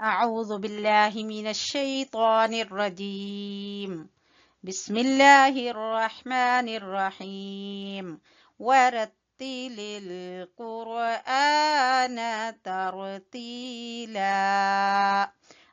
أعوذ بالله من الشيطان الرجيم بسم الله الرحمن الرحيم ورتل القرآن ترتيلا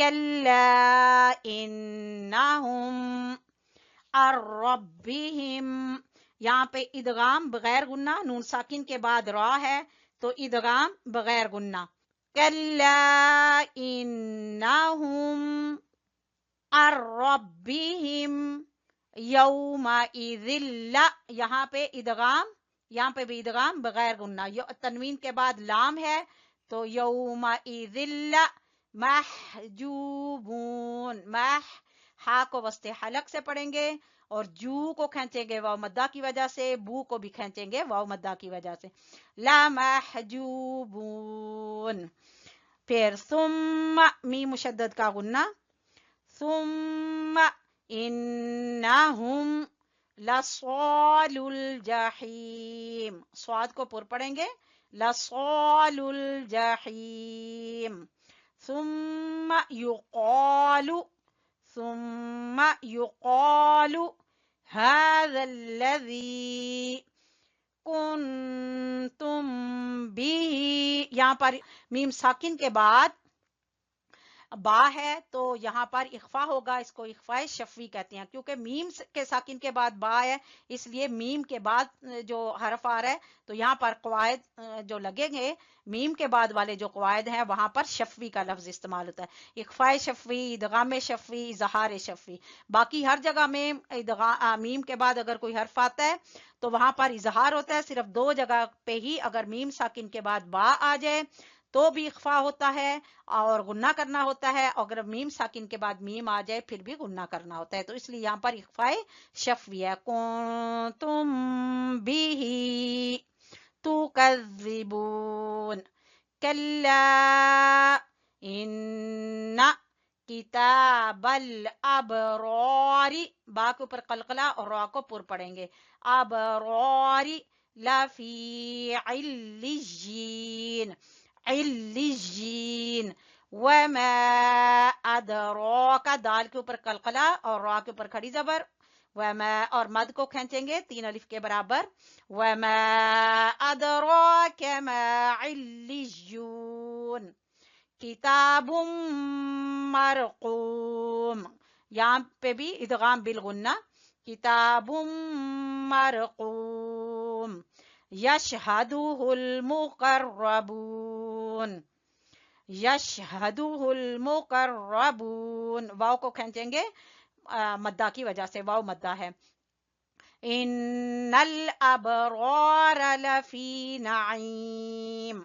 کلا انہم عن ربہم، یہاں پہ ادغام بغیر گنہ، نون ساکن کے بعد را ہے تو ادغام بغیر گنہ. کلا انہم عن ربہم یومئذ لا، یہاں پہ ادغام، یہاں پہ بھی ادغام بغیر گنہ، تنوین کے بعد لام ہے تو یومئذ لا محجوبون، ہا کو وسط حلق سے پڑھیں گے اور جو کو کھینچیں گے واو مدہ کی وجہ سے، بو کو بھی کھینچیں گے واو مدہ کی وجہ سے. لا محجوبون. پھر ثم میم مشدد کا غنہ، ثم انہم لصال الجحیم، سواد کو پر پڑھیں گے لصال الجحیم. ثم يقال هذا الذي كنتم به، یہاں پر میم ساکن کے بعد با ہے تو یہاں پر اخفا ہوگا، اس کو اخفاء شفوی کہتے ہیں، کیونکہ میم کے ساکن کے بعد با ہے اس لیے میم کے بعد جو حرف آ رہا ہے تو یہاں پر قواعد جو لگیں گے، میم کے بعد والے جو قواعد ہیں وہاں پر شفوی کا لفظ استعمال ہوتا ہے، اخفاء شفوی، ادغام شفوی، اظہار شفوی. باقی ہر جگہ میں میم کے بعد اگر کوئی حرف آتا ہے تو وہاں پر اظہار ہوتا ہے، صرف دو جگہ پہ ہی اگر میم ساکن کے بعد با آ جائے تو بھی اخفا ہوتا ہے اور غنہ کرنا ہوتا ہے، اگر میم ساکن کے بعد میم آ جائے پھر بھی غنہ کرنا ہوتا ہے، تو اس لیے یہاں پر اخفاء شفوی ہے. کنتم به تکذبون کلا ان کتاب الابرار، با کے اوپر قلقلہ اور را کو پر پڑیں گے، ابرار لفی علیین، علیین. وما ادراک، دال کے اوپر قلقلہ اور را کے اوپر کھڑی زبر، وما اور مد کو کھینچیں گے 3 الف کے برابر، وما ادراک ما علیون کتاب مرقوم، یہاں پہ بھی ادغام بالغنہ، کتاب مرقوم یشہدہ المقربون، یشہدہ المقربون، واو کو کھینچیں گے مدہ کی وجہ سے، واو مدہ ہے. ان الابرار لفی نعیم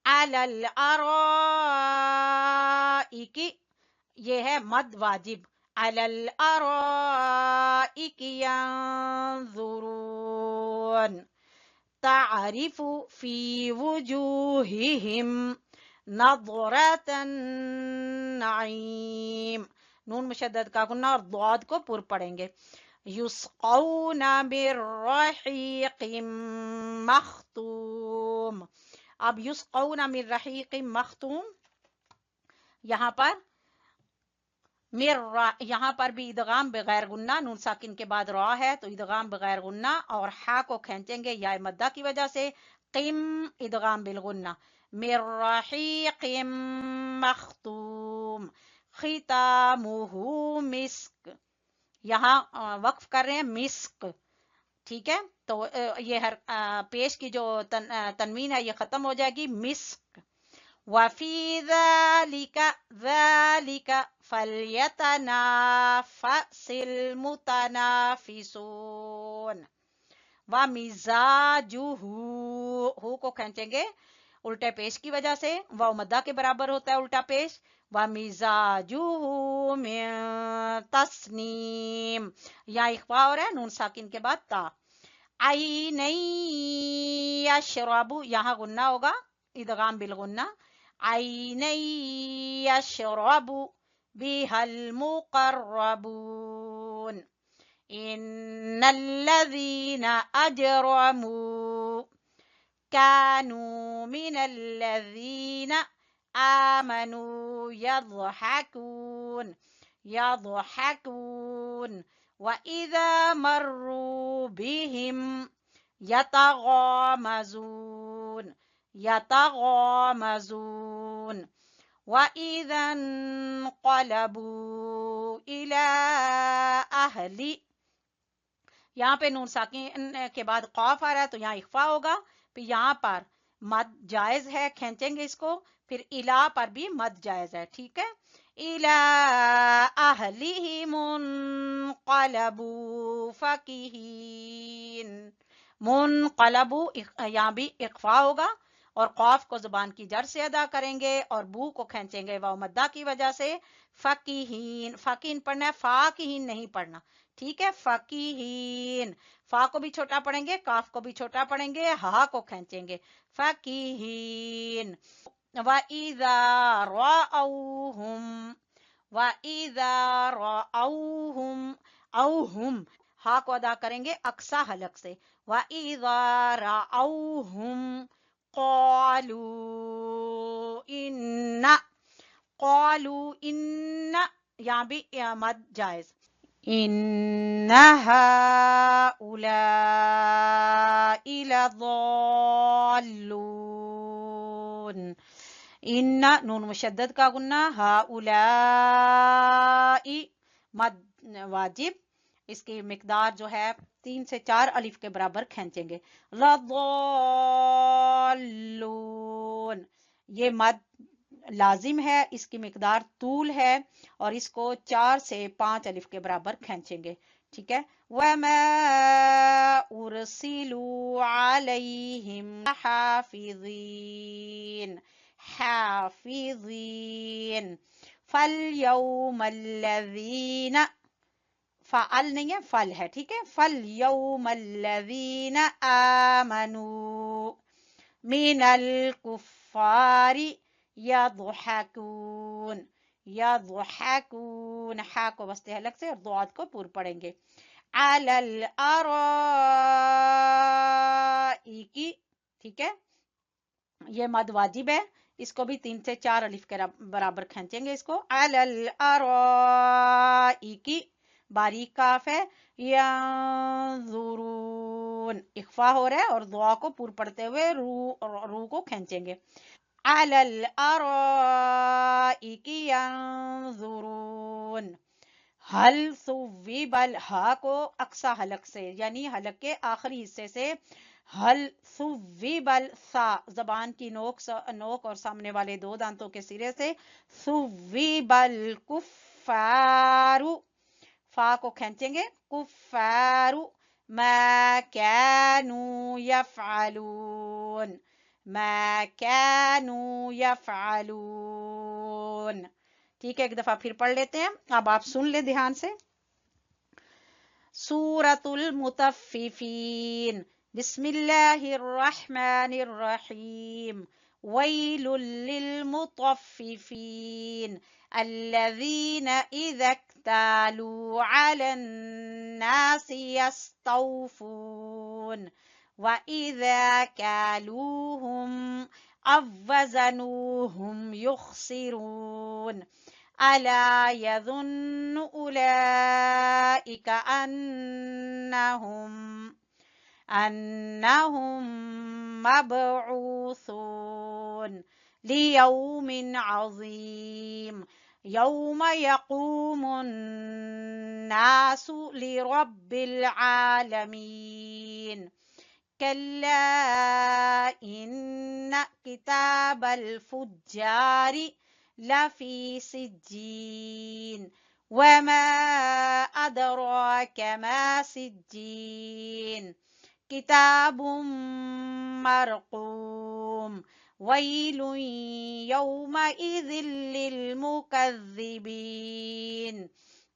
علی الارائک، یہ ہے مد واجب، علی الارائک ینظرون تعرف فی وجوہہم نظرۃ النعیم، نون مشدد کا غنہ اور ضاد کو پر پڑیں گے. یسقون من رحیق مختوم، اب یسقون من رحیق مختوم، یہاں پر بھی ادغام بغیر غنہ، نون ساکن کے بعد را ہے تو ادغام بغیر غنہ اور ہا کو کھینچیں گے یا مدہ کی وجہ سے، قم ادغام بالغنہ، من رحیق مختوم ختامہ مسک، یہاں وقف کر رہے ہیں مسک، ٹھیک ہے، تو یہ ہر پیش کی جو تنوین ہے یہ ختم ہو جائے گی، مسک. وفی ذالک فلیتنافس المتنافسون ومزاجہ، ہو کو کھینچیں گے الٹے پیش کی وجہ سے، واو مدہ کے برابر ہوتا ہے الٹا پیش، ومزاجہ من تسنیم، یہاں اخفا ہو رہا ہے نون ساکن کے بعد تا. عین یشرب، یہاں غنہ ہوگا ادغام بالغنہ، عین یشرب بها المقربون ان الذین اجرموا كانوا من الذین آمنوا يضحكون وإذا مروا بهم يتغامزون وَإِذَا انقلبوا إِلَى أَهْلِ، یہاں پہ نون ساکن کے بعد قاف آ رہا ہے تو یہاں اخفا ہوگا، پھر یہاں پر مد جائز ہے، کھینچیں گے اس کو، پھر الا پر بھی مد جائز ہے، ٹھیک ہے. الا اہلہم منقلبوا فکہین، منقلبوا یہاں بھی اخفا ہوگا اور قاف کو زبان کی جڑ سے ادا کریں گے اور بو کو کھینچیں گے واو مدہ کی وجہ سے. فکہین، فکین پڑھنا ہے، فاکہین نہیں پڑھنا، ٹھیک ہے. فقیہین، فا کو بھی چھوٹا پڑھیں گے، کاف کو بھی چھوٹا پڑھیں گے، ہا کو کھینچیں گے. فقیہین. وَإِذَا رَأَوْهُمْ، وَإِذَا رَأَوْهُمْ، اوہم ہا کو ادا کریں گے اقصا حلق سے. وَإِذَا رَأَوْهُمْ قَالُوا إِنَّ، قَالُوا إِنَّ یہاں بھی مد جائز. إِنَّ هَؤُلَاءِ لَضَالُّونَ، ان نون مشدد کا گنہ، هؤلاء مد واجب، اس کی مقدار جو ہے 3 سے 4 الف کے برابر کھینچیں گے. لضالون، یہ مد لازم ہے، اس کی مقدار طول ہے اور اس کو 4 سے 5 الف کے برابر کھینچیں گے، ٹھیک ہے. وَمَا أُرْسِلُوا عَلَيْهِمْ حَافِظِينَ، حافظین. فَالْيَوْمَ الَّذِينَ، فعل نہیں ہے فل ہے، ٹھیک ہے. فَالْيَوْمَ الَّذِينَ آمَنُوا مِنَ الْكُفَّارِ يَضْحَكُونَ، يَضْحَكُونَ ہا کو وسط حلق سے اور ضاد کو پور پڑیں گے. عَلَى الْأَرَائِكِ، ٹھیک ہے. یہ مد واجب ہے، اس کو بھی 3 سے 4 الف کے برابر کھینچیں گے اس کو. عَلَى الْأَرَائِكِ باریک کاف ہے. يَنظُرُونَ اخفا ہو رہا ہے اور دعا کو پور پڑھتے ہوئے رو کو کھینچیں گے. عَلَى الْأَرَائِكِ يَنظُرُونَ. حل ثوب ہا کو اقصا حلق سے یعنی حلق کے آخری حصے سے، حل ثوب سا زبان کی نوک اور سامنے والے 2 دانتوں کے سرے سے. ثوب الکفار، فا کو کھینچیں گے. کفار ما كانوا يفعلون، ما كانوا يفعلون، ٹھیک ہے. ایک دفعہ پھر پڑھ لیتے ہیں، اب آپ سن لیں دھیان سے. سورۃ المطففین، بسم اللہ الرحمن الرحیم. ویل للمطففین الذین اذا اکتالوا علی الناس یستوفون وَإِذَا كَالُوهُمْ أَو وَّزَنُوهُمْ يُخْسِرُونَ. أَلَا يَظُنُّ أُولَئِكَ أَنَّهُمْ مَبْعُوثُونَ لِيَوْمٍ عَظِيمٍ يَوْمَ يَقُومُ النَّاسُ لِرَبِّ الْعَالَمِينَ. كَلَّا إِنَّ كِتَابَ الْفُجَّارِ لَفِي سِجِّينٍ وَمَا أَدْرَاكَ مَا سِجِّينٌ كِتَابٌ مَّرْقُومٌ. وَيْلٌ يَوْمَئِذٍ لِّلْمُكَذِّبِينَ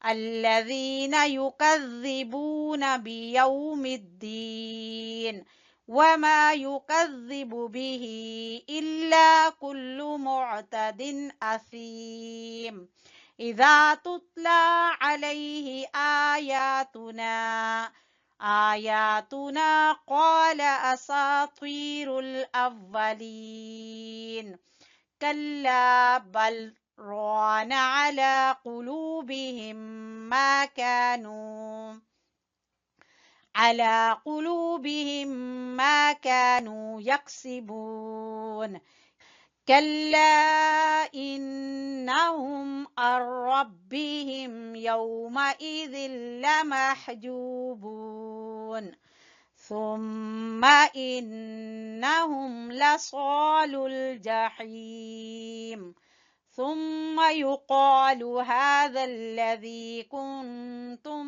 الَّذِينَ يُكَذِّبُونَ بِيَوْمِ الدِّينِ وَمَا يُكَذِّبُ بِهِ إِلَّا كُلُّ مُعْتَدٍ أَثِيمٍ. إِذَا تُتْلَى عَلَيْهِ آيَاتُنَا قَالَ أَسَاطِيرُ الْأَوَّلِينَ. كَلَّا بَلْ رَانَ عَلَى قُلُوبِهِمْ مَا كَانُوا يَكْسِبُونَ. كلا إنهم عن ربهم يومئذ لمحجوبون ثم إنهم لصالو الجحيم ثم يقال هذا الذي كنتم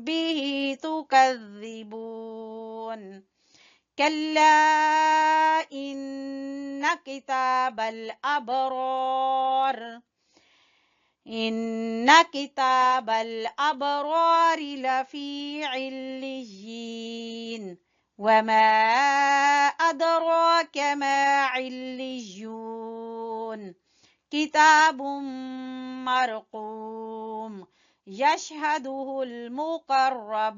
به تكذبون كلا إن كتاب الأبرار لفي عليين وما أدراك ما عليون كتاب مرقوم يشهده المقربون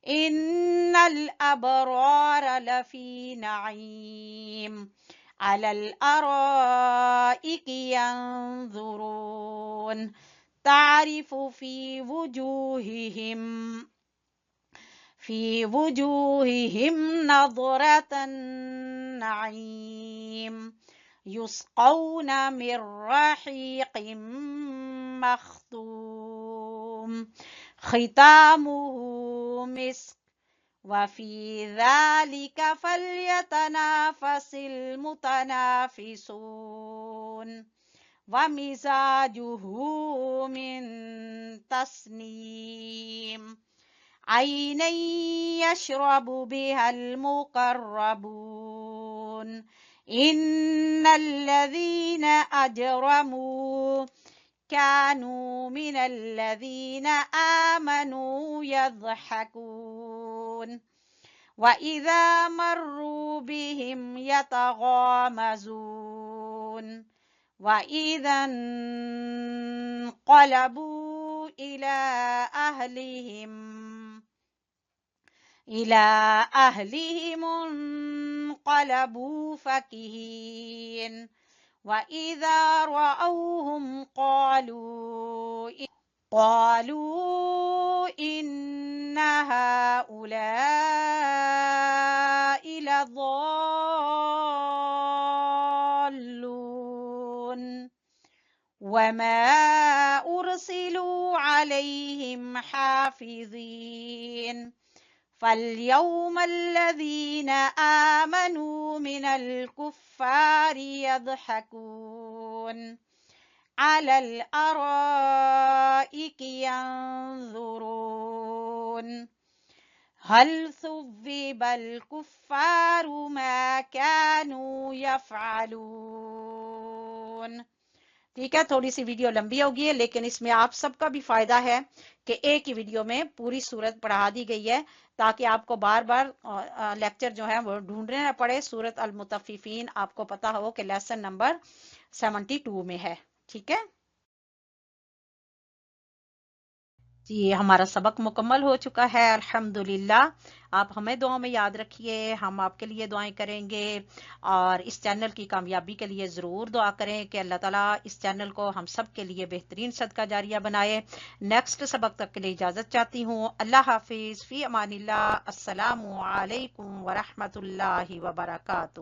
إن الأبرار لفي نعيم على الأرائك ينظرون تعرف في وجوههم نضرة النعيم يسقون من رحيق مختوم ختامه مسك وفي ذلك فليتنافس المتنافسون ومزاجه من تسنيم عينا يشرب بها المقربون إن الذين أجرموا كانوا من الذين آمنوا يضحكون وإذا مروا بهم يتغامزون وإذا انقلبوا إلى أهلهم انقلبوا فكهين وإذا رأوهم قالوا إن هؤلاء لضالون وما أرسلوا عليهم حافظين فاليوم الذين آمنوا من الكفار يضحكون على الأرائك ينظرون هل ثوب الكفار ما كانوا يفعلون. ٹھیک ہے، تھوڑی سی ویڈیو لمبی ہوگی ہے لیکن اس میں آپ سب کا بھی فائدہ ہے کہ ایک ہی ویڈیو میں پوری سورت پڑھا دی گئی ہے تاکہ آپ کو بار بار لیکچر جو ہے وہ ڈھونڈنے نہ پڑے. سورت المطففین آپ کو پتا ہو کہ لیسن نمبر 72 میں ہے. ٹھیک ہے جی، ہمارا سبق مکمل ہو چکا ہے الحمدللہ. آپ ہمیں دعاؤں میں یاد رکھیے، ہم آپ کے لیے دعائیں کریں گے اور اس چینل کی کامیابی کے لیے ضرور دعا کریں کہ اللہ تعالیٰ اس چینل کو ہم سب کے لیے بہترین صدقہ جاریہ بنائے. نیکسٹ سبق تک کے لیے اجازت چاہتی ہوں. اللہ حافظ، فی امان اللہ. السلام علیکم ورحمۃ اللہ وبرکاتہ.